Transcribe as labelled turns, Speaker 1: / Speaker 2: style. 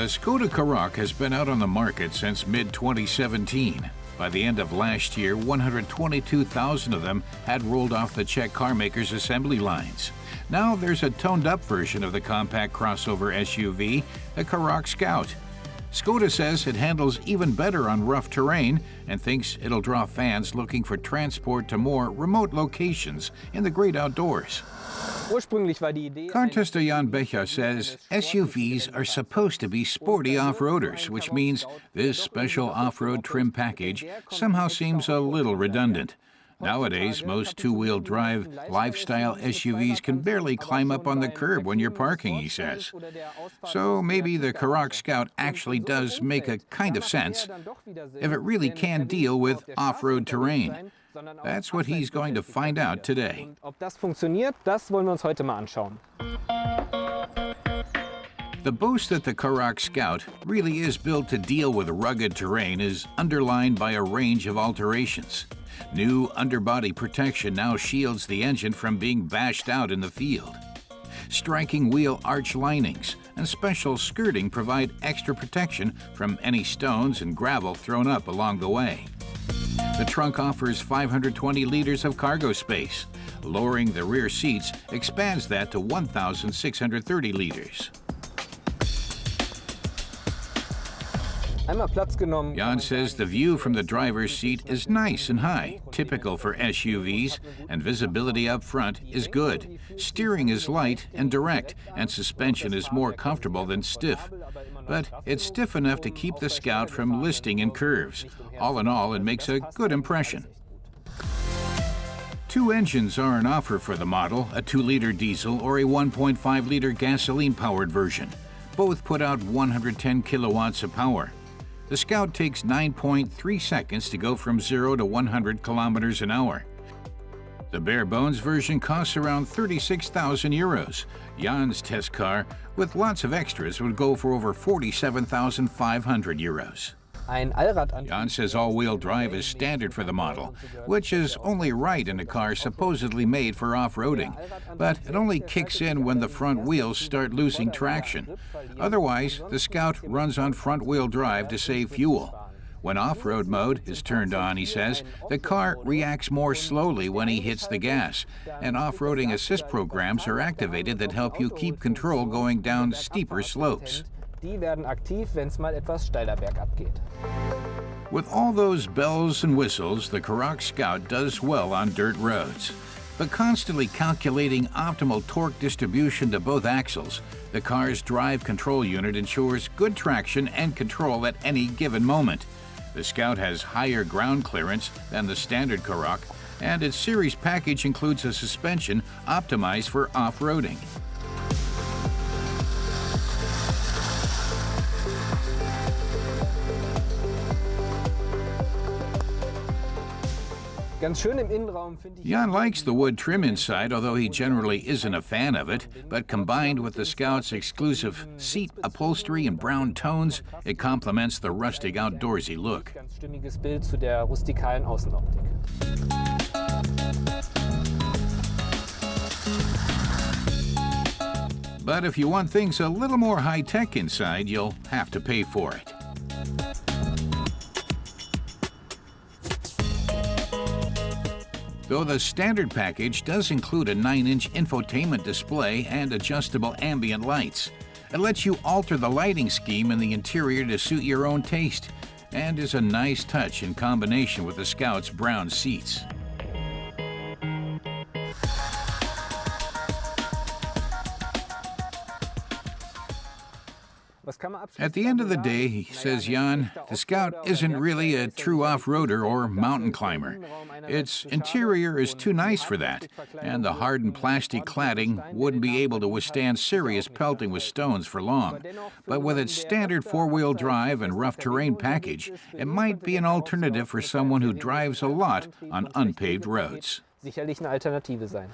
Speaker 1: Skoda Karoq has been out on the market since mid-2017. By the end of last year, 122,000 of them had rolled off the Czech carmaker's assembly lines. Now there's a toned-up version of the compact crossover SUV, the Karoq Scout. Skoda says it handles even better on rough terrain and thinks it'll draw fans looking for transport to more remote locations in the great outdoors. Car tester Jan Becher says SUVs are supposed to be sporty off-roaders, which means this special off-road trim package somehow seems a little redundant. Nowadays, most two-wheel drive lifestyle SUVs can barely climb up on the curb when you're parking, he says. So maybe the Karoq Scout actually does make a kind of sense if it really can deal with off-road terrain. That's what he's going to find out today.
Speaker 2: The
Speaker 1: boast that the Karoq Scout really is built to deal with rugged terrain is underlined by a range of alterations. New underbody protection now shields the engine from being bashed out in the field. Striking wheel arch linings and special skirting provide extra protection from any stones and gravel thrown up along the way. The trunk offers 520 liters of cargo space. Lowering the rear seats expands that to 1,630 liters. Jan says the view from the driver's seat is nice and high, typical for SUVs, and visibility up front is good. Steering is light and direct, and suspension is more comfortable than stiff. But it's stiff enough to keep the Scout from listing in curves. All in all, it makes a good impression. Two engines are on offer for the model, a 2-liter diesel or a 1.5-liter gasoline-powered version. Both put out 110 kilowatts of power. The Scout takes 9.3 seconds to go from 0 to 100 kilometers an hour. The bare-bones version costs around 36,000 euros. Jan's test car, with lots of extras, would go for over 47,500 euros. Jan says all-wheel drive is standard for the model, which is only right in a car supposedly made for off-roading, but it only kicks in when the front wheels start losing traction. Otherwise, the Scout runs on front-wheel drive to save fuel. When off-road mode is turned on, he says, the car reacts more slowly when he hits the gas, and off-roading assist programs are activated that help you keep control going down steeper slopes. With all those bells and whistles, the Karoq Scout does well on dirt roads. But constantly calculating optimal torque distribution to both axles, the car's drive control unit ensures good traction and control at any given moment. The Scout has higher ground clearance than the standard Karoq, and its series package includes a suspension optimized for off-roading. Jan likes the wood trim inside, although he generally isn't a fan of it, but combined with the Scout's exclusive seat upholstery and brown tones, it complements the rustic outdoorsy look. But if you want things a little more high-tech inside, you'll have to pay for it. Though the standard package does include a 9-inch infotainment display and adjustable ambient lights. It lets you alter the lighting scheme in the interior to suit your own taste, and is a nice touch in combination with the Scout's brown seats. At the end of the day, he says Jan, the Scout isn't really a true off-roader or mountain climber. Its interior is too nice for that, and the hardened plastic cladding wouldn't be able to withstand serious pelting with stones for long. But with its standard 4-wheel drive and rough terrain package, it might be an alternative for someone who drives a lot on unpaved roads.
Speaker 2: Sicherlich eine Alternative sein.